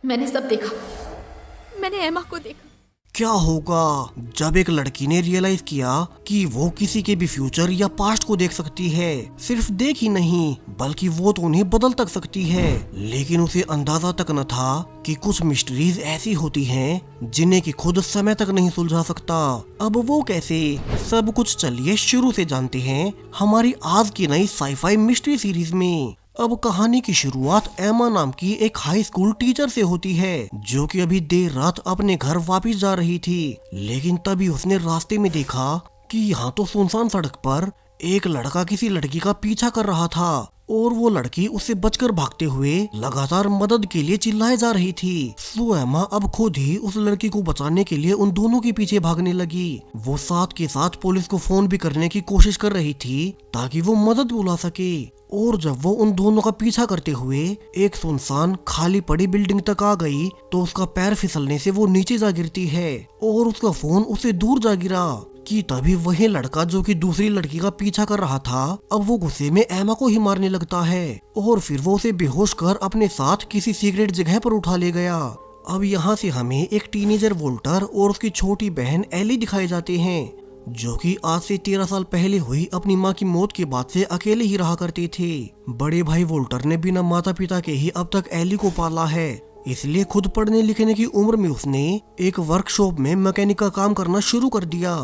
मैंने सब देखा। मैंने एमा को देखा। क्या होगा जब एक लड़की ने रियलाइज किया कि वो किसी के भी फ्यूचर या पास्ट को देख सकती है। सिर्फ देख ही नहीं बल्कि वो तो उन्हें बदल तक सकती है। लेकिन उसे अंदाजा तक न था कि कुछ मिस्ट्रीज ऐसी होती हैं जिन्हें कि खुद समय तक नहीं सुलझा सकता। अब वो कैसे, सब कुछ चलिए शुरू से जानते हैं हमारी आज की नई साईफाई मिस्ट्री सीरीज में। अब कहानी की शुरुआत एमा नाम की एक हाई स्कूल टीचर से होती है जो कि अभी देर रात अपने घर वापस जा रही थी। लेकिन तभी उसने रास्ते में देखा कि यहाँ तो सुनसान सड़क पर एक लड़का किसी लड़की का पीछा कर रहा था और वो लड़की उससे बचकर भागते हुए लगातार मदद के लिए चिल्लाए जा रही थी। सो एमा अब खुद ही उस लड़की को बचाने के लिए उन दोनों के पीछे भागने लगी। वो साथ के साथ पुलिस को फोन भी करने की कोशिश कर रही थी ताकि वो मदद बुला सके। और जब वो उन दोनों का पीछा करते हुए एक सुनसान खाली पड़ी बिल्डिंग तक आ गई तो उसका पैर फिसलने से वो नीचे जा गिरती है और उसका फोन उससे दूर जा गिरा। कि तभी वही लड़का जो कि दूसरी लड़की का पीछा कर रहा था अब वो गुस्से में एमा को ही मारने लगता है और फिर वो उसे बेहोश कर अपने साथ किसी सीक्रेट जगह पर उठा ले गया। अब यहाँ से हमें एक टीनेजर वोल्टर और उसकी छोटी बहन एली दिखाए जाते हैं जो कि आज से 13 साल पहले हुई अपनी माँ की मौत के बाद से अकेले ही रहा करते थे। बड़े भाई वोल्टर ने बिना माता पिता के ही अब तक एली को पाला है, इसलिए खुद पढ़ने लिखने की उम्र में उसने एक वर्कशॉप में मैकेनिक का काम करना शुरू कर दिया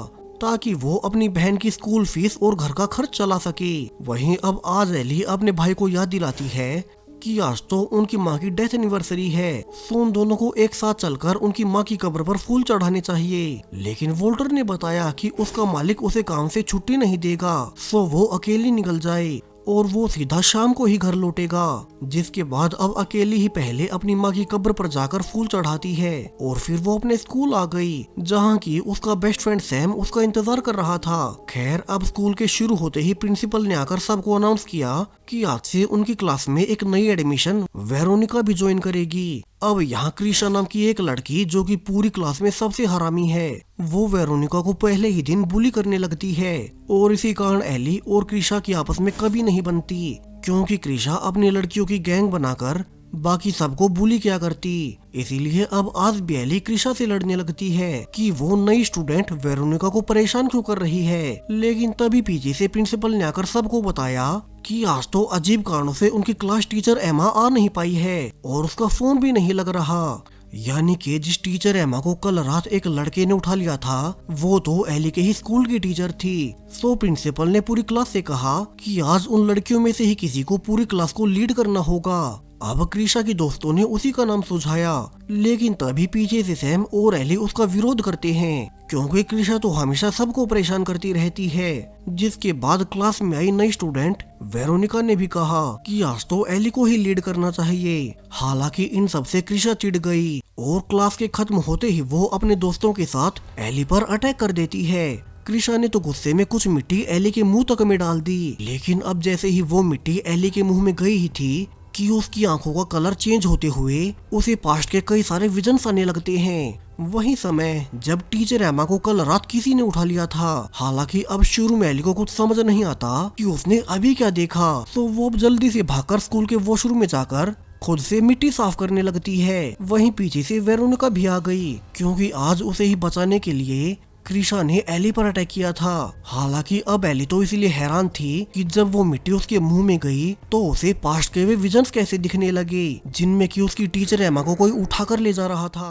ताकि वो अपनी बहन की स्कूल फीस और घर का खर्च चला सके। वहीं अब आज एली अपने भाई को याद दिलाती है कि आज तो उनकी माँ की डेथ एनिवर्सरी है, सो उन दोनों को एक साथ चलकर उनकी माँ की कब्र पर फूल चढ़ाने चाहिए। लेकिन वोल्टर ने बताया कि उसका मालिक उसे काम से छुट्टी नहीं देगा, सो वो अकेली निकल जाए और वो सीधा शाम को ही घर लौटेगा। जिसके बाद अब अकेली ही पहले अपनी माँ की कब्र पर जाकर फूल चढ़ाती है और फिर वो अपने स्कूल आ गई जहाँ की उसका बेस्ट फ्रेंड सैम उसका इंतजार कर रहा था। खैर अब स्कूल के शुरू होते ही प्रिंसिपल ने आकर सबको अनाउंस किया कि आज से उनकी क्लास में एक नई एडमिशन वेरोनिका भी ज्वाइन करेगी। अब यहाँ क्रिशा नाम की एक लड़की जो कि पूरी क्लास में सबसे हरामी है, वो वेरोनिका को पहले ही दिन बुली करने लगती है और इसी कारण एली और क्रिशा की आपस में कभी नहीं बनती क्योंकि क्रिशा अपनी लड़कियों की गैंग बनाकर बाकी सबको बुली किया करती। इसीलिए अब आज भी एली क्रिशा से लड़ने लगती है कि वो नई स्टूडेंट वेरोनिका को परेशान क्यों कर रही है। लेकिन तभी पीछे से प्रिंसिपल ने आकर सबको बताया कि आज तो अजीब कारणों से उनकी क्लास टीचर एमा आ नहीं पाई है और उसका फोन भी नहीं लग रहा। यानी कि जिस टीचर एमा को कल रात एक लड़के ने उठा लिया था वो तो एली के ही स्कूल की टीचर थी। सो प्रिंसिपल ने पूरी क्लास से कहा कि आज उन लड़कियों में से ही किसी को पूरी क्लास को लीड करना होगा। अब क्रिशा की दोस्तों ने उसी का नाम सुझाया, लेकिन तभी पीछे से सैम और एली उसका विरोध करते हैं क्योंकि क्रिशा तो हमेशा सबको परेशान करती रहती है। जिसके बाद क्लास में आई नई स्टूडेंट वेरोनिका ने भी कहा कि आज तो एली को ही लीड करना चाहिए। हालांकि इन सब से क्रिशा चिढ़ गई और क्लास के खत्म होते ही वो अपने दोस्तों के साथ एली पर अटैक कर देती है। क्रिशा ने तो गुस्से में कुछ मिट्टी एली के मुंह तक में डाल दी, लेकिन अब जैसे ही वो मिट्टी एली के मुंह में गई ही थी कि उसकी आंखों का कलर चेंज होते हुए उसे पास्ट के कई सारे विजन्स आने लगते हैं। वही समय जब टीचर एमा को कल रात किसी ने उठा लिया था। हालांकि अब शुरू में एली को कुछ समझ नहीं आता कि उसने अभी क्या देखा, तो वो जल्दी से भागकर स्कूल के वॉशरूम में जाकर खुद से मिट्टी साफ करने लगती है। वहीं पीछे से वेरोनिका भी आ गई क्योंकि आज उसे ही बचाने के लिए क्रिशा ने एली पर अटैक किया था। हालांकि अब एली तो इसलिए हैरान थी कि जब वो मिट्टी उसके मुंह में गई तो उसे पास्ट के वे विजन्स कैसे दिखने लगे जिनमें कि उसकी टीचर एमा को कोई उठाकर ले जा रहा था।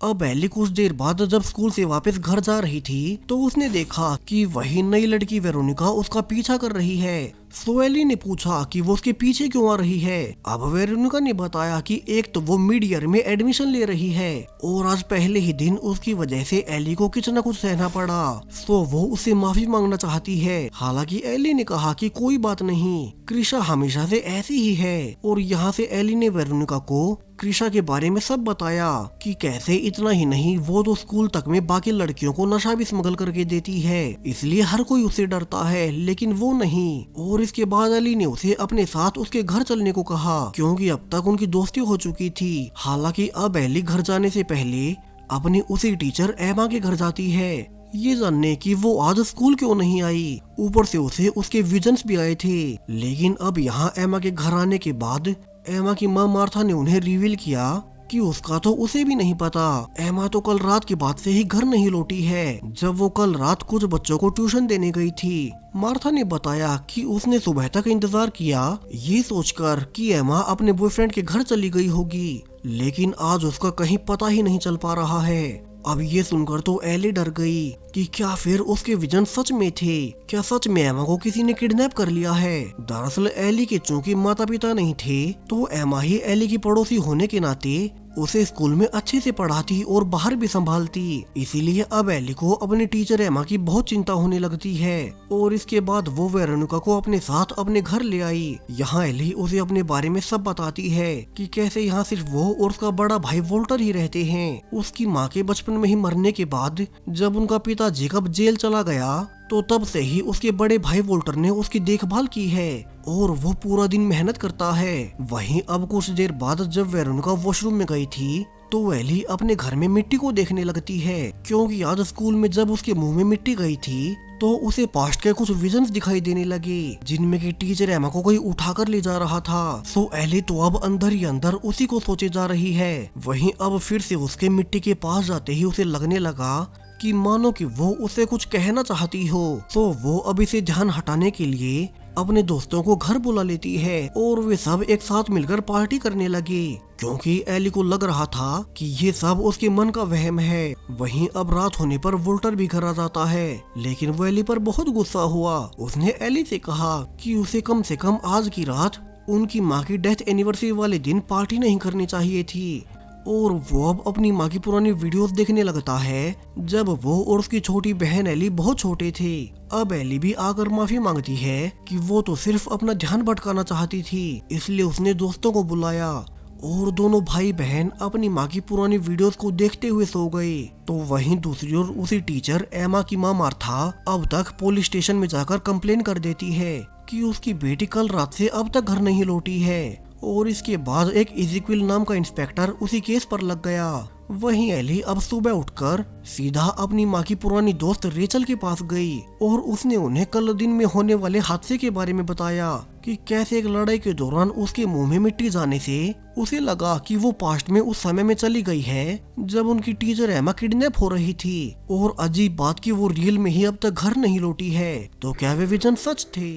अब एली कुछ देर बाद जब स्कूल से वापस घर जा रही थी तो उसने देखा कि वही नई लड़की वेरोनिका उसका पीछा कर रही है। सो एली ने पूछा कि वो उसके पीछे क्यों आ रही है। अब वेरोनिका ने बताया कि एक तो वो मिड ईयर में एडमिशन ले रही है और आज पहले ही दिन उसकी वजह से एली को कुछ न कुछ सहना पड़ा। सो वो उससे माफी मांगना चाहती है। हालांकि एली ने कहा कि कोई बात नहीं, क्रिशा हमेशा से ऐसी ही है। और यहाँ से एली ने वेरोनिका को क्रिशा के बारे में सब बताया कि कैसे इतना ही नहीं वो तो स्कूल तक में बाकी लड़कियों को नशा भी स्मगल करके देती है, इसलिए हर कोई उससे डरता है लेकिन वो नहीं। और इसके बाद एली ने उसे अपने साथ उसके घर चलने को कहा क्योंकि अब तक उनकी दोस्ती हो चुकी थी। हालांकि अब एली घर जाने से पहले अपनी उसी टीचर एमा के घर जाती है ये जानने कि वो आज स्कूल क्यों नहीं आई। ऊपर से उसे उसके विजन्स भी आए थे। लेकिन अब यहाँ एमा के घर आने के बाद एमा की माँ मार्था ने उन्हें रिवील किया कि उसका तो उसे भी नहीं पता। एमा तो कल रात के बाद से ही घर नहीं लौटी है, जब वो कल रात कुछ बच्चों को ट्यूशन देने गई थी। मार्था ने बताया कि उसने सुबह तक इंतजार किया, ये सोचकर कि एमा अपने बॉयफ्रेंड के घर चली गई होगी, लेकिन आज उसका कहीं पता ही नहीं चल पा रहा है। अब ये सुनकर तो एली डर गई कि क्या फिर उसके विजन सच में थे, क्या सच में एमा को किसी ने किडनैप कर लिया है। दरअसल एली के चूंकि माता पिता नहीं थे, तो एमा ही एली की पड़ोसी होने के नाते उसे स्कूल में अच्छे से पढ़ाती और बाहर भी संभालती। इसीलिए अब एली को अपनी टीचर एमा की बहुत चिंता होने लगती है और इसके बाद वो वेरोनिका को अपने साथ अपने घर ले आई। यहाँ एली उसे अपने बारे में सब बताती है कि कैसे यहाँ सिर्फ वो और उसका बड़ा भाई वोल्टर ही रहते हैं। उसकी माँ के बचपन में ही मरने के बाद जब उनका पिता जेकब जेल चला गया, तो तब से ही उसके बड़े भाई वोल्टर ने उसकी देखभाल की है और वो पूरा दिन मेहनत करता है। वहीं अब कुछ देर बाद जब वेरोनिका वॉशरूम में गई थी, तो एली अपने घर में मिट्टी को देखने लगती है, क्योंकि आज स्कूल में जब उसके मुंह में मिट्टी गई थी तो उसे पास्ट के कुछ विजन्स दिखाई देने लगे, जिनमें की टीचर एमा को कोई उठाकर ले जा रहा था। सो एली तो अब अंदर ही अंदर उसी को सोचे जा रही है। वहीं अब फिर से उसके मिट्टी के पास जाते ही उसे लगने लगा कि मानो कि वो उसे कुछ कहना चाहती हो। तो वो अब इसे ध्यान हटाने के लिए अपने दोस्तों को घर बुला लेती है और वे सब एक साथ मिलकर पार्टी करने लगे, क्योंकि एली को लग रहा था कि ये सब उसके मन का वहम है। वहीं अब रात होने पर वोल्टर भी घर आ जाता है, लेकिन वो एली पर बहुत गुस्सा हुआ। उसने एली से कहा कि उसे कम से कम आज की रात उनकी माँ की डेथ एनिवर्सरी वाले दिन पार्टी नहीं करनी चाहिए थी। और वो अब अपनी माँ की पुरानी वीडियोस देखने लगता है, जब वो और उसकी छोटी बहन एली बहुत छोटे थे। अब एली भी आकर माफी मांगती है कि वो तो सिर्फ अपना ध्यान भटकाना चाहती थी, इसलिए उसने दोस्तों को बुलाया और दोनों भाई बहन अपनी माँ की पुरानी वीडियोस को देखते हुए सो गए। तो वहीं दूसरी ओर उसी टीचर एमा की माँ मार्था अब तक पुलिस स्टेशन में जाकर कंप्लेन कर देती है कि उसकी बेटी कल रात से अब तक घर नहीं लौटी है। और इसके बाद एक इज़ेक्विल नाम का इंस्पेक्टर उसी केस पर लग गया। वहीं एली अब सुबह उठकर सीधा अपनी माँ की पुरानी दोस्त रेचल के पास गई और उसने उन्हें कल दिन में होने वाले हादसे के बारे में बताया कि कैसे एक लड़ाई के दौरान उसके मुंह में मिट्टी जाने से उसे लगा कि वो पास्ट में उस समय में चली गई है जब उनकी टीचर एमा किडनैप हो रही थी। और अजीब बात कि वो रियल में ही अब तक घर नहीं लौटी है। तो क्या वे विजन सच थे?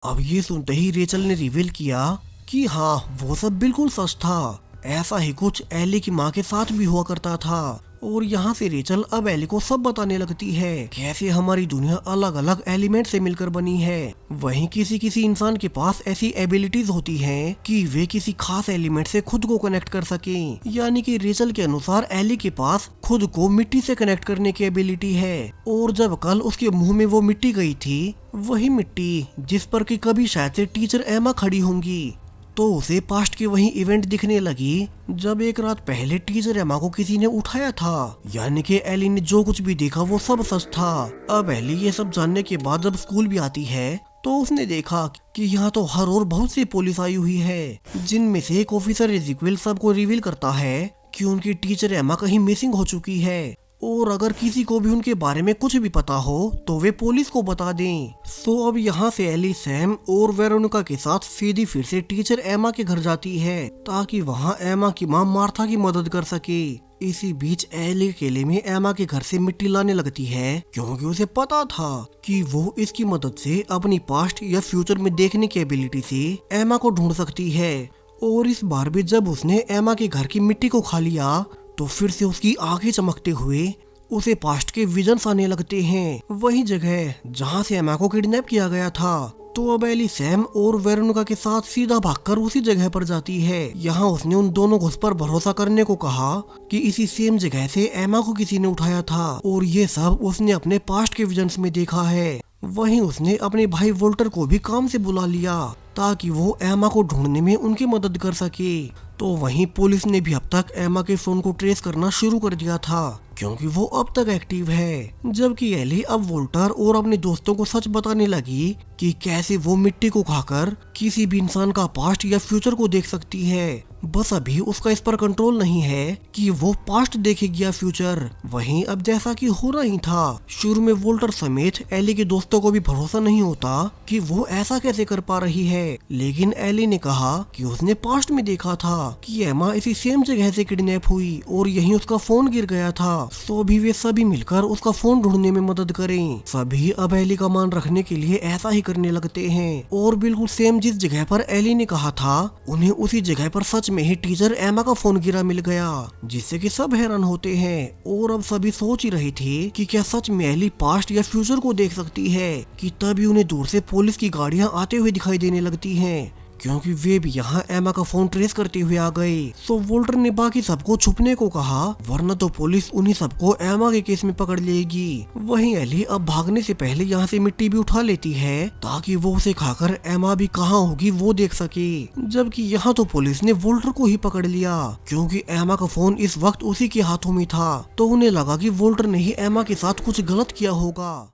अब ये सुनते ही रेचल ने रिवील किया कि हाँ, वो सब बिल्कुल सच था। ऐसा ही कुछ एली की माँ के साथ भी हुआ करता था। और यहाँ से रेचल अब एली को सब बताने लगती है कैसे हमारी दुनिया अलग अलग एलिमेंट से मिलकर बनी है। वहीं किसी किसी इंसान के पास ऐसी एबिलिटीज होती हैं कि वे किसी खास एलिमेंट से खुद को कनेक्ट कर सकें। यानी कि रेचल के अनुसार एली के पास खुद को मिट्टी से कनेक्ट करने की एबिलिटी है। और जब कल उसके मुंह में वो मिट्टी गई थी, वही मिट्टी जिस पर कि कभी शायद से टीचर एमा खड़ी होंगी, तो उसे पास्ट की वही इवेंट दिखने लगी जब एक रात पहले टीचर एमा को किसी ने उठाया था। यानी कि एली ने जो कुछ भी देखा वो सब सच था। अब एली ये सब जानने के बाद जब स्कूल भी आती है, तो उसने देखा कि यहाँ तो हर और बहुत सी पुलिस आई हुई है, जिनमें से एक ऑफिसर इज़ेक्विल सबको रिवील करता है कि उनकी टीचर एमा कहीं मिसिंग हो चुकी है और अगर किसी को भी उनके बारे में कुछ भी पता हो तो वे पुलिस को बता दें। सो अब यहाँ से एली सैम और वेरोनिका के साथ सीधी फिर से टीचर एमा के घर जाती है ताकि वहाँ एमा की माँ मार्था की मदद कर सके। इसी बीच एली अकेले में एमा के घर से मिट्टी लाने लगती है, क्योंकि उसे पता था कि वो इसकी मदद से अपनी पास्ट या फ्यूचर में देखने की एबिलिटी से एमा को ढूंढ सकती है। और इस बार भी जब उसने एमा के घर की मिट्टी को खा लिया, तो फिर से उसकी आंखें चमकते हुए उसे पास्ट के विजन्स आने लगते हैं, वही जगह जहां से एमा को किडनैप किया गया था। तो अब एली सैम और वेरोनिका के साथ सीधा भागकर उसी जगह पर जाती है। यहाँ उसने उन दोनों को उस पर भरोसा करने को कहा कि इसी सेम जगह से एमा को किसी ने उठाया था और ये सब उसने अपने पास्ट के विजन्स में देखा है। वहीं उसने अपने भाई वोल्टर को भी काम से बुला लिया ताकि वो एमा को ढूंढने में उनकी मदद कर सके। तो वहीं पुलिस ने भी अब तक एमा के फोन को ट्रेस करना शुरू कर दिया था, क्योंकि वो अब तक एक्टिव है। जबकि एली अब वोल्टर और अपने दोस्तों को सच बताने लगी कि कैसे वो मिट्टी को खाकर किसी भी इंसान का पास्ट या फ्यूचर को देख सकती है। बस अभी उसका इस पर कंट्रोल नहीं है कि वो पास्ट देखेगी या फ्यूचर। वहीं अब जैसा कि हो रहा ही था, शुरू में वोल्टर समेत एली के दोस्तों को भी भरोसा नहीं होता कि वो ऐसा कैसे कर पा रही है। लेकिन एली ने कहा कि उसने पास्ट में देखा था कि एमा इसी सेम जगह से किडनैप हुई और यहीं उसका फोन गिर गया था। तो भी वे सभी मिलकर उसका फोन ढूंढने में मदद करें। सभी अब एली का मान रखने के लिए ऐसा ही करने लगते हैं और बिल्कुल सेम जिस जगह पर एली ने कहा था, उन्हें उसी जगह पर सच में ही टीचर एमा का फोन गिरा मिल गया, जिससे कि सब हैरान होते हैं। और अब सभी सोच ही रहे थे कि क्या सच में एली पास्ट या फ्यूचर को देख सकती है कि तभी उन्हें दूर से पुलिस की गाड़ियां आते हुए दिखाई देने लगती हैं, क्योंकि वे भी यहाँ एमा का फोन ट्रेस करते हुए आ गए। सो वोल्टर ने बाकी सबको छुपने को कहा, वरना तो पुलिस उन्हीं सबको एमा के केस में पकड़ लेगी। वहीं एली अब भागने से पहले यहाँ से मिट्टी भी उठा लेती है ताकि वो उसे खाकर एमा भी कहाँ होगी वो देख सके। जबकि यहाँ तो पुलिस ने वोल्टर को ही पकड़ लिया, क्योंकि एमा का फोन इस वक्त उसी के हाथों में था। तो उन्हें लगा कि वोल्टर ने ही एमा के साथ कुछ गलत किया होगा।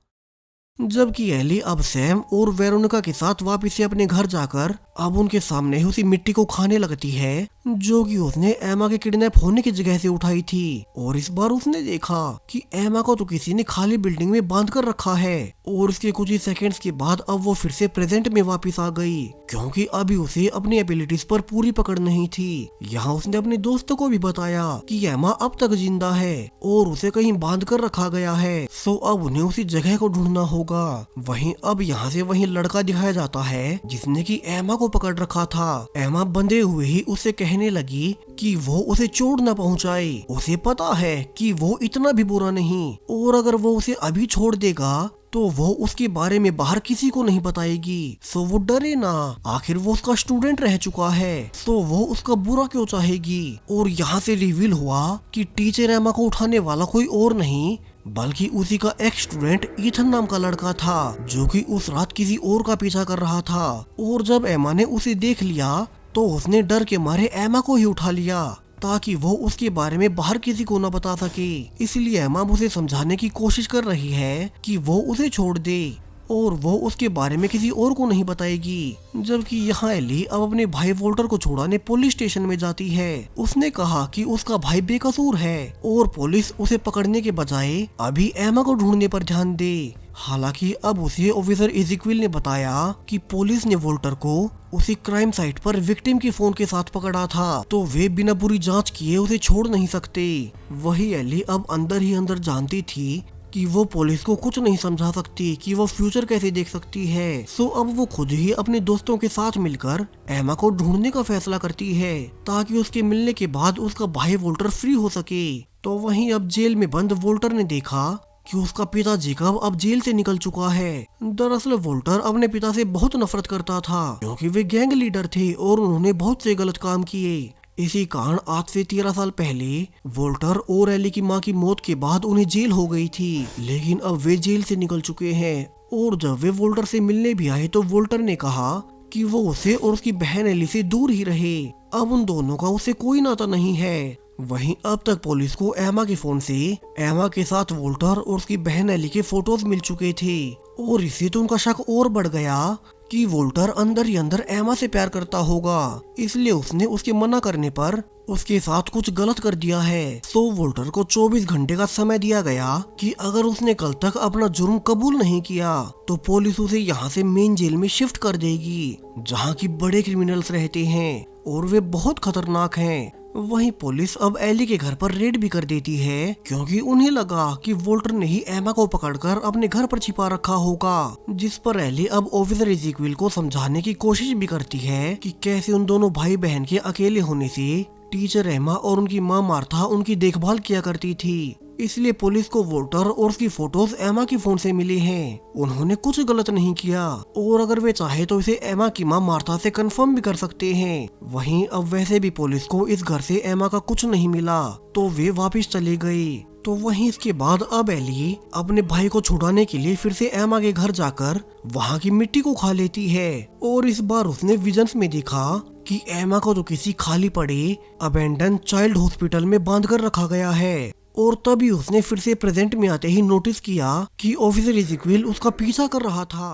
जबकि एली अब सैम और वेरोनिका के साथ वापस से अपने घर जाकर अब उनके सामने ही उसी मिट्टी को खाने लगती है जो कि उसने एमा के किडनैप होने की जगह से उठाई थी। और इस बार उसने देखा कि एमा को तो किसी ने खाली बिल्डिंग में बांध कर रखा है और उसके कुछ ही सेकंड्स के बाद अब वो फिर से प्रेजेंट में वापस आ गई, क्योंकि अभी उसे अपनी एबिलिटीज पर पूरी पकड़ नहीं थी। यहाँ उसने अपने दोस्तों को भी बताया कि एमा अब तक जिंदा है और उसे कहीं बांध कर रखा गया है। सो अब उन्हें उसी जगह को ढूंढना होगा। वहीं अब यहाँ से वहीं लड़का दिखाया जाता है जिसने कि एमा को पकड़ रखा था। एमा बंधे हुए ही उसे कहने लगी कि वो उसे चोट न पहुंचाए। उसे पता है कि वो इतना भी बुरा नहीं और अगर वो उसे अभी छोड़ देगा तो वो उसके बारे में बाहर किसी को नहीं बताएगी। सो वो डरे ना, आखिर वो उसका स्टूडेंट रह चुका है, तो वो उसका बुरा क्यों चाहेगी। और यहाँ से रिवील हुआ कि टीचर एमा को उठाने वाला कोई और नहीं बल्कि उसी का एक्स स्टूडेंट ईथन नाम का लड़का था, जो कि उस रात किसी और का पीछा कर रहा था। और जब एमा ने उसे देख लिया तो उसने डर के मारे एमा को ही उठा लिया ताकि वो उसके बारे में बाहर किसी को न बता सके। इसलिए एमा उसे समझाने की कोशिश कर रही है कि वो उसे छोड़ दे और वो उसके बारे में किसी और को नहीं बताएगी। जबकि यहाँ एली अब अपने भाई वोल्टर को छुड़ाने पुलिस स्टेशन में जाती है। उसने कहा कि उसका भाई बेकसूर है और पुलिस उसे पकड़ने के बजाय अभी एमा को ढूंढने पर ध्यान दे। हालांकि अब उसे ऑफिसर इज़ेक्विल ने बताया कि पुलिस ने वोल्टर को उसी क्राइम साइट पर विक्टिम के फोन के साथ पकड़ा था, तो वे बिना पूरी जांच किए उसे छोड़ नहीं सकते। वही एली अब अंदर ही अंदर जानती थी कि वो पुलिस को कुछ नहीं समझा सकती कि वो फ्यूचर कैसे देख सकती है। सो अब वो खुद ही अपने दोस्तों के साथ मिलकर एमा को ढूंढने का फैसला करती है ताकि उसके मिलने के बाद उसका भाई वोल्टर फ्री हो सके। तो वहीं अब जेल में बंद वोल्टर ने देखा कि उसका पिता जेकब अब जेल से निकल चुका है। दरअसल वोल्टर अपने पिता से बहुत नफरत करता था, क्योंकि वे गैंग लीडर थे और उन्होंने बहुत से गलत काम किए। इसी कारण आज से 13 साल पहले वोल्टर और एली की मां की मौत के बाद उन्हें जेल हो गई थी, लेकिन अब वे जेल से निकल चुके हैं। और जब वे वोल्टर से मिलने भी आए तो वोल्टर ने कहा कि वो उसे और उसकी बहन एली से दूर ही रहे, अब उन दोनों का उससे कोई नाता नहीं है। वहीं अब तक पुलिस को एमा के फोन से एमा के साथ वोल्टर और उसकी बहन एली के फोटोज मिल चुके थे और इससे तो उनका शक और बढ़ गया कि वोल्टर अंदर ही अंदर एमा से प्यार करता होगा, इसलिए उसने उसके मना करने पर उसके साथ कुछ गलत कर दिया है। सो वोल्टर को 24 घंटे का समय दिया गया कि अगर उसने कल तक अपना जुर्म कबूल नहीं किया तो पुलिस उसे यहाँ से मेन जेल में शिफ्ट कर देगी, जहाँ की बड़े क्रिमिनल्स रहते हैं और वे बहुत खतरनाक हैं। वहीं पुलिस अब एली के घर पर रेड भी कर देती है, क्योंकि उन्हें लगा कि वोल्टर ने ही एमा को पकड़कर अपने घर पर छिपा रखा होगा। जिस पर एली अब ऑफिसर इज़ेक्विल को समझाने की कोशिश भी करती है कि कैसे उन दोनों भाई बहन के अकेले होने से टीचर एमा और उनकी माँ मार्था उनकी देखभाल किया करती थी, इसलिए पुलिस को वोल्टर और उसकी फोटोज एमा की फोन से मिली हैं। उन्होंने कुछ गलत नहीं किया और अगर वे चाहे तो इसे एमा की मां मार्था से कंफर्म भी कर सकते हैं। वहीं अब वैसे भी पुलिस को इस घर से एमा का कुछ नहीं मिला, तो वे वापस चले गए। तो वहीं इसके बाद अब एली अपने भाई को छुड़ाने के लिए फिर से एमा के घर जाकर वहाँ की मिट्टी को खा लेती है और इस बार उसने विजन्स में देखा कि एमा को तो किसी खाली पड़े अबेंडन चाइल्ड हॉस्पिटल में बांध कर रखा गया है और तभी उसने फिर से प्रेजेंट में आते ही नोटिस किया कि ऑफिसर इज़ेकियल उसका पीछा कर रहा था।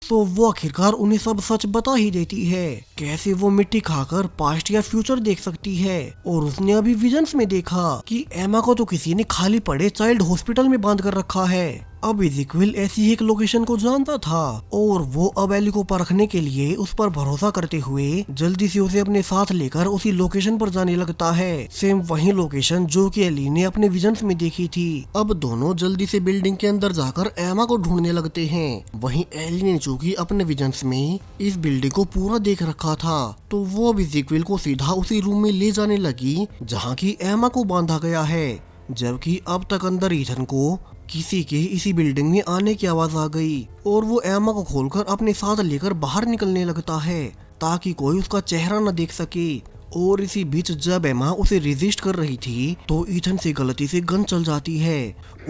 तो वो आखिरकार उन्हें सब सच बता ही देती है, कैसे वो मिट्टी खाकर पास्ट या फ्यूचर देख सकती है। और उसने अभी विजन्स में देखा कि एमा को तो किसी ने खाली पड़े चाइल्ड हॉस्पिटल में बांध कर रखा है। अब इज़ेकियल ऐसी ही एक लोकेशन को जानता था और वो अब एली को परखने के लिए उस पर भरोसा करते हुए जल्दी से उसे अपने साथ लेकर उसी लोकेशन पर जाने लगता है। सेम वही लोकेशन जो कि एली ने अपने विजन्स में देखी थी। अब दोनों जल्दी से बिल्डिंग के अंदर जाकर एमा को ढूंढने लगते हैं। वहीं एली ने चूंकि अपने विजन्स में इस बिल्डिंग को पूरा देख रखा था, तो वो अब इज़ेकियल को सीधा उसी रूम में ले जाने लगी जहाँ की एमा को बांधा गया है। जबकि अब तक अंदर ईथन को किसी के इसी बिल्डिंग में आने की आवाज आ गई और वो एमा को खोलकर अपने साथ लेकर बाहर निकलने लगता है ताकि कोई उसका चेहरा न देख सके। और इसी बीच जब एमा उसे रेजिस्ट कर रही थी तो ईथन से गलती से गन चल जाती है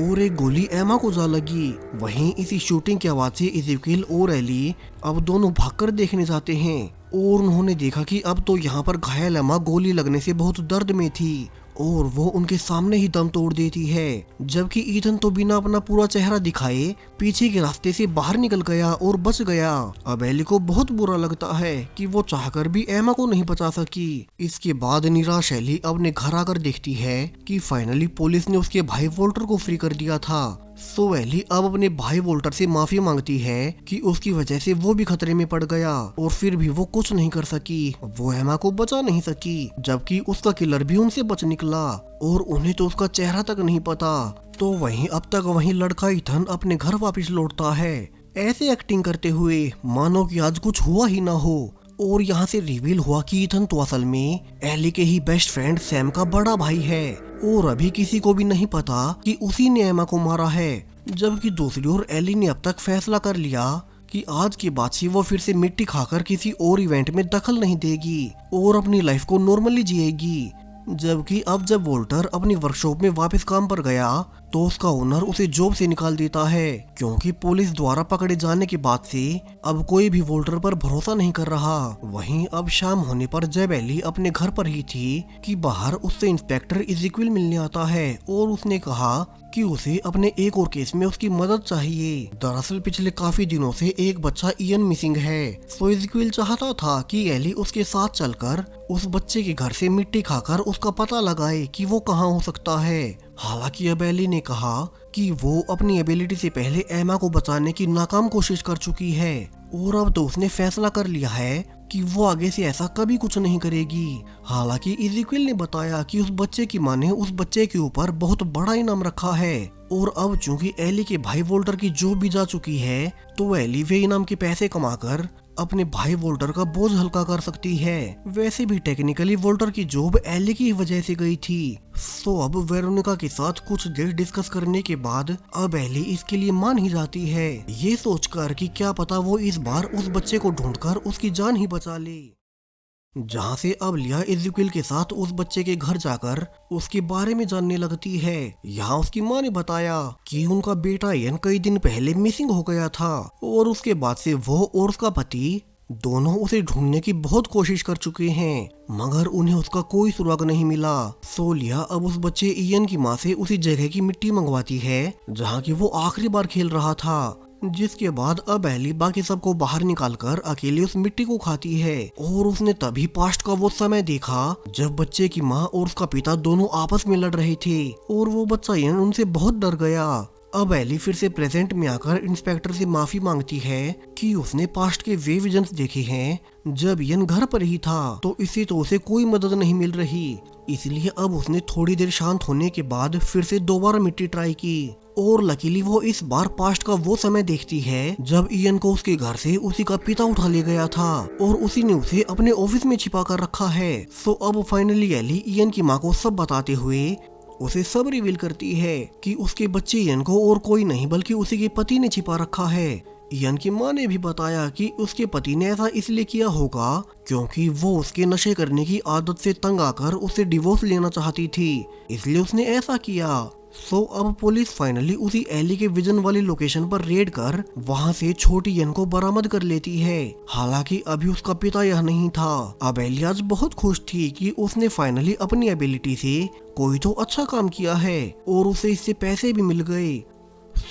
और एक गोली एमा को जा लगी। वहीं इसी शूटिंग की आवाज से इज़ेकियल और एली अब दोनों भागकर देखने जाते हैं और उन्होंने देखा कि अब तो यहाँ पर घायल एमा गोली लगने से बहुत दर्द में थी और वो उनके सामने ही दम तोड़ देती है। जबकि ईथन तो बिना अपना पूरा चेहरा दिखाए पीछे के रास्ते से बाहर निकल गया और बच गया। अब एली को बहुत बुरा लगता है कि वो चाहकर भी एमा को नहीं बचा सकी। इसके बाद निराश एली अपने घर आकर देखती है कि फाइनली पुलिस ने उसके भाई वोल्टर को फ्री कर दिया था। सो एली अब अपने भाई वोल्टर से माफी मांगती है कि उसकी वजह से वो भी खतरे में पड़ गया और फिर भी वो कुछ नहीं कर सकी, वो एमा को बचा नहीं सकी। जबकि उसका किलर भी उनसे बच निकला और उन्हें तो उसका चेहरा तक नहीं पता। तो वहीं अब तक वहीं लड़का ईथन अपने घर वापस लौटता है ऐसे एक्टिंग करते हुए मानो कि आज कुछ हुआ ही ना हो। और यहाँ से रिवील हुआ कि ईथन तो असल में एली के ही बेस्ट फ्रेंड सैम का बड़ा भाई है और अभी किसी को भी नहीं पता कि उसी ने एमा को मारा है। जबकि दूसरी ओर एली ने अब तक फैसला कर लिया कि आज के बाद से वो फिर से मिट्टी खाकर किसी और इवेंट में दखल नहीं देगी और अपनी लाइफ को नॉर्मली जिएगी। जबकि अब जब वोल्टर अपनी वर्कशॉप में वापस काम पर गया तो उसका ओनर उसे जॉब से निकाल देता है क्योंकि पुलिस द्वारा पकड़े जाने के बाद से अब कोई भी वोल्टर पर भरोसा नहीं कर रहा। वहीं अब शाम होने पर जब एली अपने घर पर ही थी कि बाहर उससे इंस्पेक्टर इज़ेकियल मिलने आता है और उसने कहा कि उसे अपने एक और केस में उसकी मदद चाहिए। दरअसल पिछले काफी दिनों से एक बच्चा इयन मिसिंग है। सो इज़ेकियल चाहता था कि एली उसके साथ चलकर उस बच्चे के घर से मिट्टी खाकर उसका पता लगाए कि वो कहाँ हो सकता है। हालांकि अब एली ने कहा कि वो अपनी एबिलिटी से पहले एमा को बचाने की नाकाम कोशिश कर चुकी है और अब तो उसने फैसला कर लिया है कि वो आगे से ऐसा कभी कुछ नहीं करेगी। हालांकि इज़ेकियल ने बताया कि उस बच्चे की माँ ने उस बच्चे के ऊपर बहुत बड़ा इनाम रखा है और अब चूंकि एली के भाई वोल्टर की जॉब भी जा चुकी है तो एली वे इनाम के पैसे कमाकर अपने भाई वोल्टर का बोझ हल्का कर सकती है। वैसे भी टेक्निकली वोल्टर की जॉब एली की वजह से गई थी। सो अब वेरोनिका के साथ कुछ देर डिस्कस करने के बाद अब एली इसके लिए मान ही जाती है, ये सोचकर कि क्या पता वो इस बार उस बच्चे को ढूंढकर उसकी जान ही बचा ले। जहाँ से अब लिया इज़ेकियल के साथ उस बच्चे के घर जाकर उसके बारे में जानने लगती है। यहाँ उसकी माँ ने बताया कि उनका बेटा इयन कई दिन पहले मिसिंग हो गया था और उसके बाद से वो और उसका पति दोनों उसे ढूंढने की बहुत कोशिश कर चुके हैं मगर उन्हें उसका कोई सुराग नहीं मिला। सो लिया अब उस बच्चे इयन की माँ से उसी जगह की मिट्टी मंगवाती है जहाँ की वो आखिरी बार खेल रहा था। जिसके बाद अब एली बाकी सबको बाहर निकालकर अकेले उस मिट्टी को खाती है और उसने तभी पास्ट का वो समय देखा जब बच्चे की माँ और उसका पिता दोनों आपस में लड़ रहे थे और वो बच्चा इयन उनसे बहुत डर गया। अब एली फिर से प्रेजेंट में आकर इंस्पेक्टर से माफी मांगती है कि उसने पास्ट के वे विजन्स देखे हैं जब इयन घर पर ही था तो इससे तो उसे कोई मदद नहीं मिल रही। इसलिए अब उसने थोड़ी देर शांत होने के बाद फिर से दोबारा मिट्टी ट्राई की और लकीली वो इस बार पास्ट का वो समय देखती है जब इयन को उसके घर से उसी का पिता उठा ले गया था और उसी ने उसे अपने ऑफिस में छिपा कर रखा है। सो अब फाइनली एली इयन की माँ को सब बताते हुए उसे सब रिवील करती है कि उसके बच्चे इयन को और कोई नहीं बल्कि उसी के पति ने छिपा रखा है। इयन की माँ ने भी बताया कि उसके पति ने ऐसा इसलिए किया होगा क्योंकि वो उसके नशे करने की आदत से तंग आकर उससे डिवोर्स लेना चाहती थी, इसलिए उसने ऐसा किया। अब पुलिस फाइनली उसी एली के विजन वाली लोकेशन पर रेड कर वहां से छोटी यन को बरामद कर लेती है। हालांकि अभी उसका पिता यह नहीं था। अब एली आज बहुत खुश थी कि उसने फाइनली अपनी एबिलिटी से कोई तो अच्छा काम किया है और उसे इससे पैसे भी मिल गए।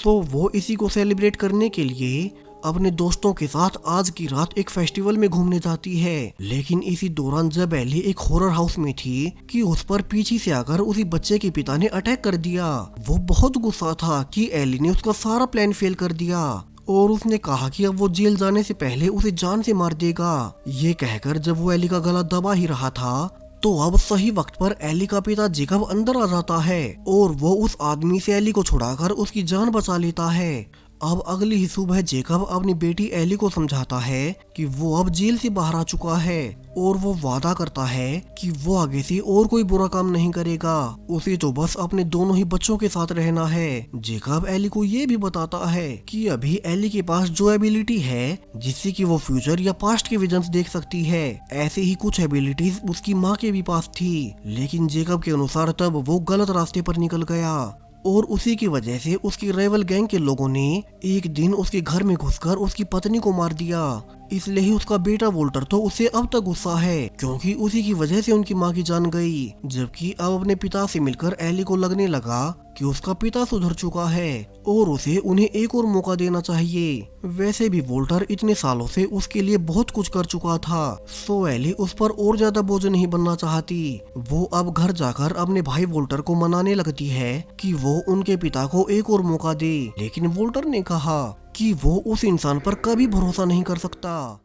वो इसी को सेलिब्रेट करने के लिए अपने दोस्तों के साथ आज की रात एक फेस्टिवल में घूमने जाती है। लेकिन इसी दौरान जब एली एक हॉरर हाउस में थी कि उस पर पीछे से आकर उसी बच्चे के पिता ने अटैक कर दिया। वो बहुत गुस्सा था कि एली ने उसका सारा प्लान फेल कर दिया और उसने कहा कि अब वो जेल जाने से पहले उसे जान से मार देगा। ये कहकर जब वो एली का गला दबा ही रहा था तो अब सही वक्त पर एली का पिता जेकब अंदर आ जाता है और वो उस आदमी से एली को छुड़ाकर उसकी जान बचा लेता है। अब अगली ही सुबह जेकब अपनी बेटी एली को समझाता है कि वो अब जेल से बाहर आ चुका है और वो वादा करता है कि वो आगे से और कोई बुरा काम नहीं करेगा। उसे तो बस अपने दोनों ही बच्चों के साथ रहना है। जेकब एली को ये भी बताता है कि अभी एली के पास जो एबिलिटी है जिससे कि वो फ्यूचर या पास्ट के विजन्स देख सकती है, ऐसे ही कुछ एबिलिटीज उसकी माँ के भी पास थी। लेकिन जेकब के अनुसार तब वो गलत रास्ते पर निकल गया और उसी की वजह से उसकी राइवल गैंग के लोगों ने एक दिन उसके घर में घुसकर उसकी पत्नी को मार दिया। इसलिए ही उसका बेटा वोल्टर तो उसे अब तक गुस्सा है क्योंकि उसी की वजह से उनकी माँ की जान गई। जबकि अब अपने पिता से मिलकर एली को लगने लगा कि उसका पिता सुधर चुका है और उसे उन्हें एक और मौका देना चाहिए। वैसे भी वोल्टर इतने सालों से उसके लिए बहुत कुछ कर चुका था, सो एली उस पर और ज्यादा बोझ नहीं बनना चाहती। वो अब घर जाकर अपने भाई वोल्टर को मनाने लगती है कि वो उनके पिता को एक और मौका दे। लेकिन वोल्टर ने कहा कि वो उस इंसान पर कभी भरोसा नहीं कर सकता।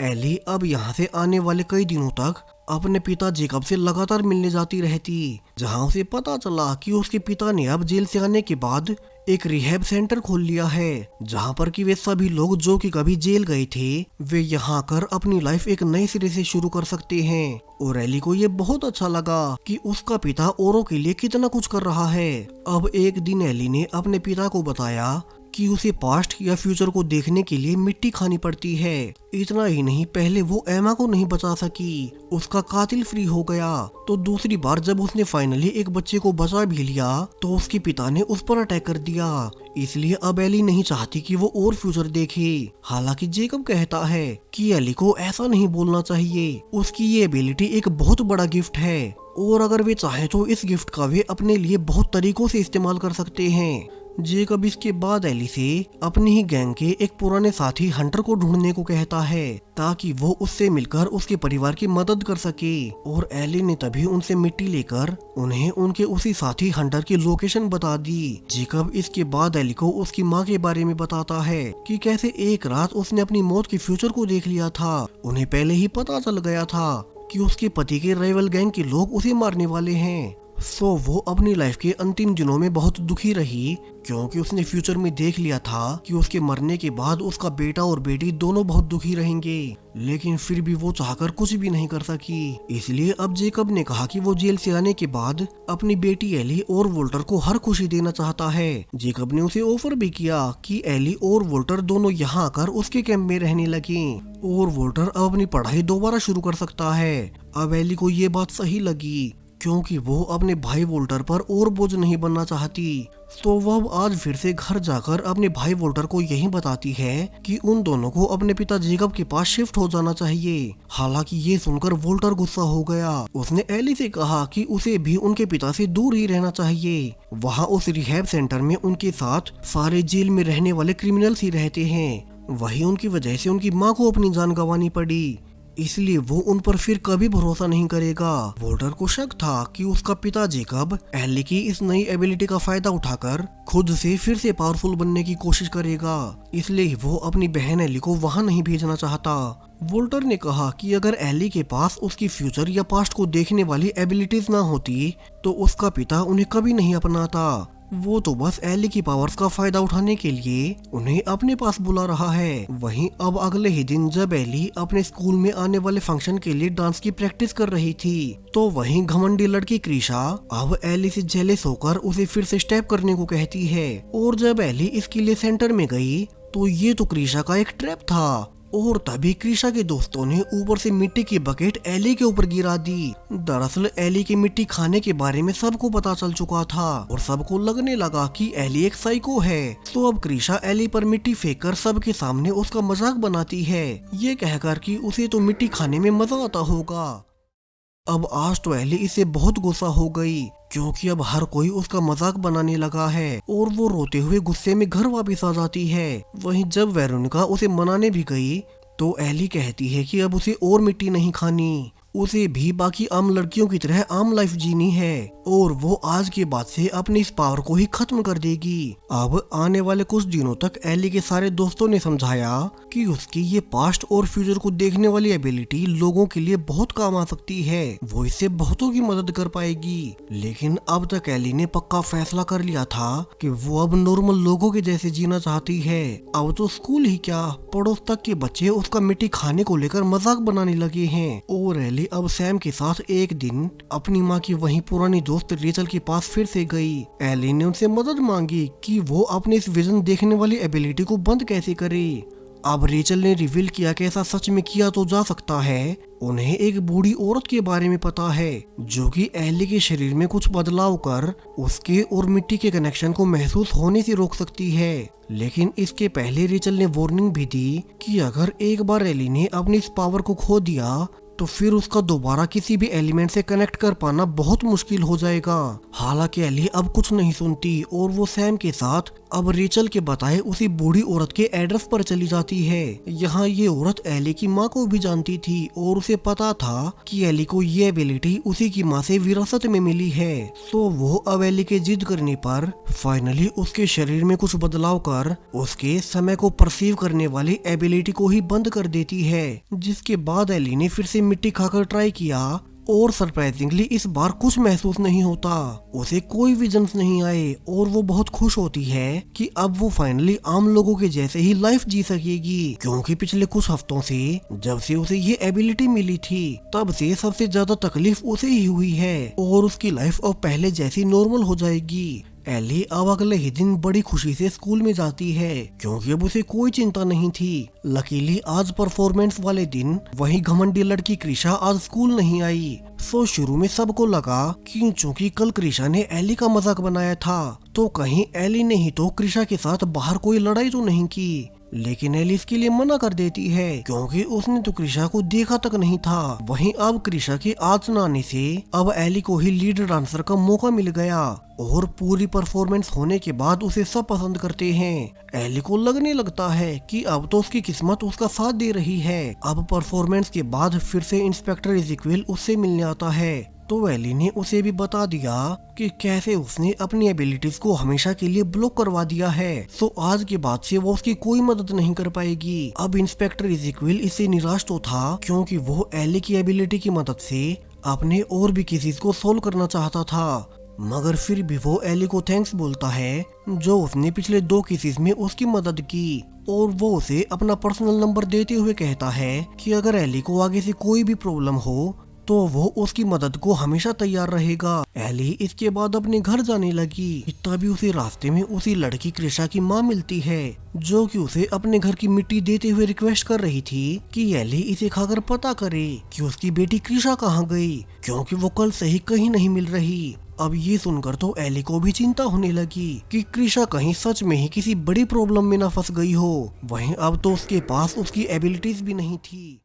एली अब यहाँ से आने वाले कई दिनों तक अपने पिता जेकब से लगातार मिलने जाती रहती, जहाँ उसे पता चला कि उसके पिता ने अब जेल से आने के बाद एक रिहैब सेंटर खोल लिया है, जहाँ पर कि वे सभी लोग जो कि कभी जेल गए थे वे यहाँ आकर अपनी लाइफ एक नए सिरे से शुरू कर सकते हैं। और एली को ये बहुत अच्छा लगा कि उसका पिता औरों के लिए कितना कुछ कर रहा है। अब एक दिन एली ने अपने पिता को बताया कि उसे पास्ट या फ्यूचर को देखने के लिए मिट्टी खानी पड़ती है। इतना ही नहीं, पहले वो एमा को नहीं बचा सकी, उसका कातिल फ्री हो गया। तो दूसरी बार जब उसने फाइनली एक बच्चे को बचा भी लिया तो उसके पिता ने उस पर अटैक कर दिया। इसलिए अब एली नहीं चाहती कि वो और फ्यूचर देखे। हालांकि जेकब कहता है कि एली को ऐसा नहीं बोलना चाहिए, उसकी ये एबिलिटी एक बहुत बड़ा गिफ्ट है और अगर वे चाहे तो इस गिफ्ट का वे अपने लिए बहुत तरीकों से इस्तेमाल कर सकते हैं। जेकब इसके बाद एली से अपनी ही गैंग के एक पुराने साथी हंटर को ढूंढने को कहता है ताकि वो उससे मिलकर उसके परिवार की मदद कर सके। और एली ने तभी उनसे मिट्टी लेकर उन्हें उनके उसी साथी हंटर की लोकेशन बता दी। जेकब इसके बाद एली को उसकी माँ के बारे में बताता है कि कैसे एक रात उसने अपनी मौत के फ्यूचर को देख लिया था। उन्हें पहले ही पता चल गया था कि उसके पति के राइवल गैंग के लोग उसे मारने वाले हैं। वो अपनी लाइफ के अंतिम दिनों में बहुत दुखी रही क्योंकि उसने फ्यूचर में देख लिया था कि उसके मरने के बाद उसका बेटा और बेटी दोनों बहुत दुखी रहेंगे। लेकिन फिर भी वो चाहकर कुछ भी नहीं कर सकी। इसलिए अब जेकब ने कहा कि वो जेल से आने के बाद अपनी बेटी एली और वोल्टर को हर खुशी देना चाहता है। जेकब ने उसे ऑफर भी किया कि एली और वोल्टर दोनों यहाँ आकर उसके कैंप में रहने लगे और वोल्टर अब अपनी पढ़ाई दोबारा शुरू कर सकता है। अब एली को ये बात सही लगी क्योंकि वो अपने भाई वोल्टर पर और बोझ नहीं बनना चाहती। तो वो आज फिर से घर जाकर अपने भाई वोल्टर को यही बताती है कि उन दोनों को अपने पिता जेकब के पास शिफ्ट हो जाना चाहिए। हालांकि ये सुनकर वोल्टर गुस्सा हो गया। उसने एली से कहा कि उसे भी उनके पिता से दूर ही रहना चाहिए। वहाँ उस रिहैब सेंटर में उनके साथ सारे जेल में रहने वाले क्रिमिनल्स ही रहते हैं। वही उनकी वजह से उनकी माँ को अपनी जान गंवानी पड़ी, इसलिए वो उन पर फिर कभी भरोसा नहीं करेगा। वोल्टर को शक था कि उसका पिता जेकब एली की इस नई एबिलिटी का फायदा उठाकर खुद से फिर से पावरफुल बनने की कोशिश करेगा, इसलिए वो अपनी बहन एली को वहां नहीं भेजना चाहता। वोल्टर ने कहा कि अगर एली के पास उसकी फ्यूचर या पास्ट को देखने वाली एबिलिटीज ना होती तो उसका पिता उन्हें कभी नहीं अपनाता। वो तो बस एली की पावर्स का फायदा उठाने के लिए उन्हें अपने पास बुला रहा है। वहीं अब अगले ही दिन जब एली अपने स्कूल में आने वाले फंक्शन के लिए डांस की प्रैक्टिस कर रही थी तो वहीं घमंडी लड़की क्रिशा अब एली से जेलस होकर उसे फिर से स्टेप करने को कहती है। और जब एली इसके लिए सेंटर में गई तो ये तो क्रिशा का एक ट्रैप था और तभी क्रिशा के दोस्तों ने ऊपर से मिट्टी की बकेट एली के ऊपर गिरा दी। दरअसल एली के मिट्टी खाने के बारे में सबको पता चल चुका था और सबको लगने लगा कि एली एक साइको है। तो अब क्रिशा एली पर मिट्टी फेंककर सबके सामने उसका मजाक बनाती है, ये कहकर कि उसे तो मिट्टी खाने में मजा आता होगा। अब आज तो एली इसे बहुत गुस्सा हो गई क्योंकि अब हर कोई उसका मजाक बनाने लगा है और वो रोते हुए गुस्से में घर वापस आ जाती है। वहीं जब वेरोनिका उसे मनाने भी गई तो एली कहती है कि अब उसे और मिट्टी नहीं खानी, उसे भी बाकी आम लड़कियों की तरह आम लाइफ जीनी है और वो आज के बाद से अपनी इस पावर को ही खत्म कर देगी। अब आने वाले कुछ दिनों तक एली के सारे दोस्तों ने समझाया कि उसकी ये पास्ट और फ्यूचर को देखने वाली एबिलिटी लोगों के लिए बहुत काम आ सकती है, वो इससे बहुतों की मदद कर पाएगी। लेकिन अब तक एली ने पक्का फैसला कर लिया था कि वो अब नॉर्मल लोगों के जैसे जीना चाहती है। अब तो स्कूल ही क्या, पड़ोस तक के बच्चे उसका मिट्टी खाने को लेकर मजाक बनाने लगे हैं। और एली अब सैम के साथ एक दिन अपनी माँ की वही पुरानी दोस्त रेचल के पास फिर से गई। एली ने उनसे मदद मांगी कि वो अपने इस विजन देखने वाली एबिलिटी को बंद कैसे करे। अब रेचल ने रिवील किया कि ऐसा सच में किया तो जा सकता है। उन्हें एक बूढ़ी औरत के बारे में पता है जो कि एली के शरीर में कुछ बदलाव कर उसके और मिट्टी के कनेक्शन को महसूस होने से रोक सकती है। लेकिन इसके पहले रेचल ने वार्निंग भी दी कि अगर एक बार एली ने अपनी इस पावर को खो दिया तो फिर उसका दोबारा किसी भी एलिमेंट से कनेक्ट कर पाना बहुत मुश्किल हो जाएगा। हालांकि एली अब कुछ नहीं सुनती और वो सैम के साथ अब रेचल के बताए उसी बूढ़ी औरत के एड्रेस पर चली जाती है। यहाँ ये औरत एली की माँ को भी जानती थी और उसे पता था कि एली को ये एबिलिटी उसी की माँ से विरासत में मिली है। तो वो अब एली के जिद करने पर फाइनली उसके शरीर में कुछ बदलाव कर उसके समय को परसीव करने वाली एबिलिटी को ही बंद कर देती है। जिसके बाद एली ने फिर से मिट्टी खाकर ट्राई किया और सरप्राइजिंगली इस बार कुछ महसूस नहीं होता, उसे कोई विजन्स नहीं आए और वो बहुत खुश होती है कि अब वो फाइनली आम लोगों के जैसे ही लाइफ जी सकेगी। क्योंकि पिछले कुछ हफ्तों से जब से उसे ये एबिलिटी मिली थी तब से सबसे ज्यादा तकलीफ उसे ही हुई है और उसकी लाइफ अब पहले जैसी नॉर्मल हो जाएगी। एली अब अगले ही दिन बड़ी खुशी से स्कूल में जाती है क्योंकि अब उसे कोई चिंता नहीं थी। लकीली आज परफॉर्मेंस वाले दिन वही घमंडी लड़की क्रिशा आज स्कूल नहीं आई। सो शुरू में सबको लगा कि चूंकि कल क्रिशा ने एली का मजाक बनाया था तो कहीं एली ने ही तो क्रिशा के साथ बाहर कोई लड़ाई तो नहीं की। लेकिन एली इसके लिए मना कर देती है क्योंकि उसने तो क्रिशा को देखा तक नहीं था। वहीं अब क्रिशा के आज न आने से अब एली को ही लीड डांसर का मौका मिल गया और पूरी परफॉर्मेंस होने के बाद उसे सब पसंद करते हैं। एली को लगने लगता है कि अब तो उसकी किस्मत उसका साथ दे रही है। अब परफॉर्मेंस के बाद फिर से इंस्पेक्टर इज़ेक्विएल उससे मिलने आता है तो एली ने उसे भी बता दिया कि कैसे उसने अपनी एबिलिटीज को हमेशा के लिए ब्लॉक करवा दिया है। सो आज के बाद से वो उसकी कोई मदद नहीं कर पाएगी। अब इंस्पेक्टर इज़ेक्विएल इससे निराश तो था क्योंकि वो एली की एबिलिटी की मदद से अपने और भी केसेस को सोल्व करना चाहता था, मगर फिर भी वो एली को थैंक्स बोलता है जो उसने पिछले 2 केसेस में उसकी मदद की। और वो उसे अपना पर्सनल नंबर देते हुए कहता है कि अगर एली को आगे से कोई भी प्रॉब्लम हो तो वो उसकी मदद को हमेशा तैयार रहेगा। एली इसके बाद अपने घर जाने लगी। तभी उसे रास्ते में उसी लड़की क्रिशा की माँ मिलती है जो कि उसे अपने घर की मिट्टी देते हुए रिक्वेस्ट कर रही थी कि एली इसे खाकर पता करे कि उसकी बेटी क्रिशा कहाँ गई क्योंकि वो कल से ही कहीं नहीं मिल रही। अब ये सुनकर तो एली को भी चिंता होने लगी कि क्रिशा कहीं सच में ही किसी बड़ी प्रॉब्लम में ना फंस गई हो। वहीं अब तो उसके पास उसकी एबिलिटीज भी नहीं थी।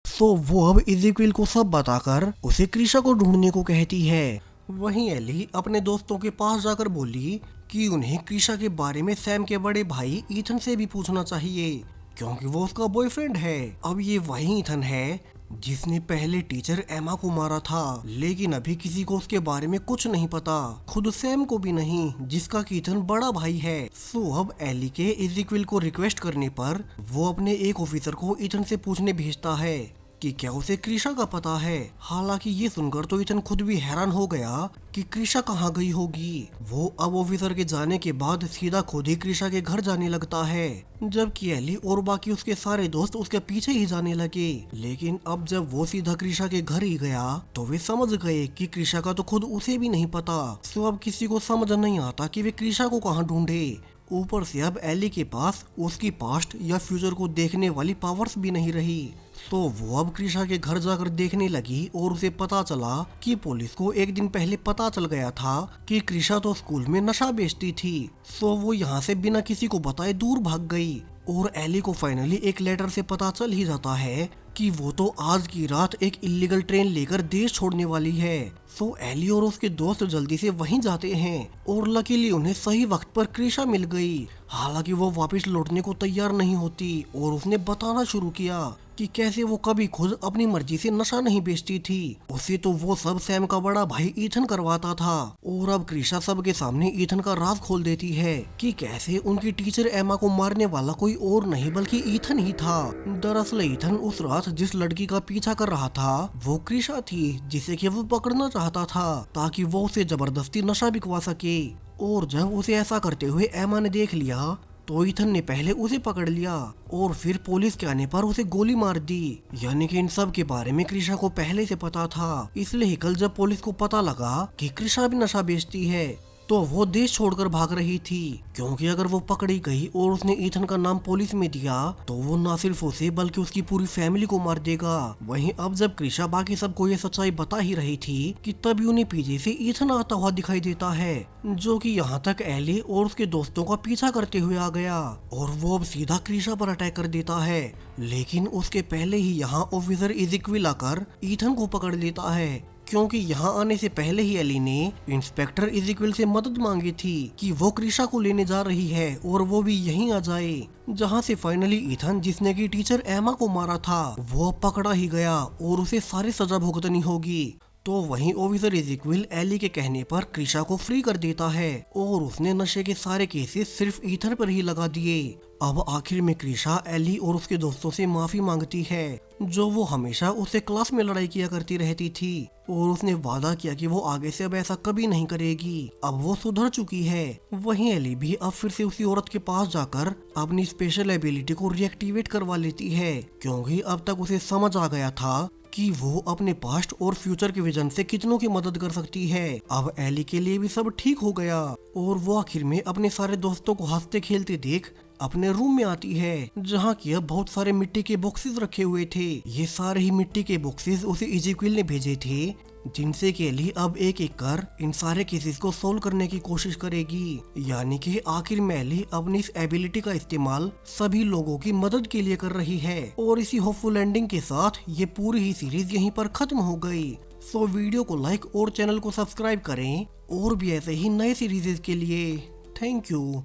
सो वो अब इज़ेक्विएल को सब बताकर उसे क्रिशा को ढूंढने को कहती है। वहीं एली अपने दोस्तों के पास जाकर बोली कि उन्हें क्रिशा के बारे में सैम के बड़े भाई ईथन से भी पूछना चाहिए क्योंकि वो उसका बॉयफ्रेंड है। अब ये वही ईथन है जिसने पहले टीचर एमा को मारा था, लेकिन अभी किसी को उसके बारे में कुछ नहीं पता, खुद सैम को भी नहीं जिसका कि ईथन बड़ा भाई है। सो अब एली के इज़ेक्विएल को रिक्वेस्ट करने पर वो अपने एक ऑफिसर को ईथन से पूछने भेजता है कि क्या उसे क्रिशा का पता है। हालांकि ये सुनकर तो ईथन खुद भी हैरान हो गया कि क्रिशा कहाँ गई होगी। वो अब ऑफिसर के जाने के बाद सीधा खुद ही क्रिशा के घर जाने लगता है, जबकि एली और बाकी उसके सारे दोस्त उसके पीछे ही जाने लगे। लेकिन अब जब वो सीधा क्रिशा के घर ही गया तो वे समझ गए कि क्रिशा का तो खुद उसे भी नहीं पता। सो अब किसी को समझ नहीं आता कि वे क्रिशा को कहाँ ढूंढे। ऊपर से अब एली के पास उसकी पास्ट या फ्यूचर को देखने वाली पावर्स भी नहीं रही। तो वो अब कृषा के घर जाकर देखने लगी और उसे पता चला कि पुलिस को एक दिन पहले पता चल गया था कि कृषा तो स्कूल में नशा बेचती थी। तो वो यहाँ से बिना किसी को बताए दूर भाग गई और एली को फाइनली एक लेटर से पता चल ही जाता है कि वो तो आज की रात एक इलीगल ट्रेन लेकर देश छोड़ने वाली है। सो एली और उसके दोस्त जल्दी से वहीं जाते हैं और लकीली उन्हें सही वक्त पर कृषा मिल गई। हालांकि वो वापस लौटने को तैयार नहीं होती और उसने बताना शुरू किया कि कैसे वो कभी खुद अपनी मर्जी से नशा नहीं बेचती थी। उसे तो वो सब सैम का बड़ा भाई ईथन करवाता था। और अब कृषा सबके सामने ईथन का राज खोल देती है कि कैसे उनकी टीचर एमा को मारने वाला कोई और नहीं बल्कि ईथन ही था। दरअसल ईथन उस रात जिस लड़की का पीछा कर रहा था वो कृषा थी, जिसे कि वो पकड़ना चाहता था ताकि वो उसे जबरदस्ती नशा बिकवा सके। और जब उसे ऐसा करते हुए एमा ने देख लिया तो ईथन ने पहले उसे पकड़ लिया और फिर पुलिस के आने पर उसे गोली मार दी। यानी कि इन सब के बारे में कृषा को पहले से पता था। इसलिए कल जब पुलिस को पता लगा कि कृषा भी नशा बेचती है तो वो देश छोड़कर भाग रही थी, क्योंकि अगर वो पकड़ी गई और उसने ईथन का नाम पुलिस में दिया तो वो न सिर्फ उसे बल्कि उसकी पूरी फैमिली को मार देगा। वहीं अब जब कृषा बाकी सबको ये सच्चाई बता ही रही थी कि तभी उन्हें पीछे से ईथन आता हुआ दिखाई देता है, जो कि यहाँ तक एली और उसके दोस्तों का पीछा करते हुए आ गया और वो अब सीधा कृषा पर अटैक कर देता है। लेकिन उसके पहले ही यहाँ ऑफिसर इज़ेक्विल आकर ईथन को पकड़ लेता है, क्योंकि यहाँ आने से पहले ही एली ने इंस्पेक्टर इज़ेक्विल से मदद मांगी थी कि वो कृषा को लेने जा रही है और वो भी यहीं आ जाए। जहाँ से फाइनली ईथन, जिसने की टीचर एमा को मारा था, वो पकड़ा ही गया और उसे सारी सजा भुगतनी होगी। तो वहीं ऑफिसर इज़ेक्विल एली के कहने पर कृषा को फ्री कर देता है और उसने नशे के सारे केसेस सिर्फ ईथन पर ही लगा दिए। अब आखिर में कृषा एली और उसके दोस्तों से माफी मांगती है, जो वो हमेशा उससे क्लास में लड़ाई किया करती रहती थी, और उसने वादा किया कि वो आगे से अब ऐसा कभी नहीं करेगी। अब वो सुधर चुकी है। वहीं एली भी अब फिर से उसी औरत के पास जाकर अपनी स्पेशल एबिलिटी को रिएक्टिवेट करवा लेती है, क्योंकि अब तक उसे समझ आ गया था कि वो अपने पास्ट और फ्यूचर के विजन से कितनों की मदद कर सकती है। अब एली के लिए भी सब ठीक हो गया और वो आखिर में अपने सारे दोस्तों को हंसते खेलते देख अपने रूम में आती है, जहाँ की अब बहुत सारे मिट्टी के बॉक्सेस रखे हुए थे। ये सारे ही मिट्टी के बॉक्सेस उसे इज़ेक्विल ने भेजे थे, जिनसे कि एली अब एक एक कर इन सारे केसेस को सोल्व करने की कोशिश करेगी। यानी कि आखिर में एली अपनी इस एबिलिटी का इस्तेमाल सभी लोगों की मदद के लिए कर रही है। और इसी होपफुल एंडिंग के साथ ये पूरी ही सीरीज यहीं पर खत्म हो गई। सो वीडियो को लाइक और चैनल को सब्सक्राइब करें और भी ऐसे ही नए सीरीज के लिए। Thank you.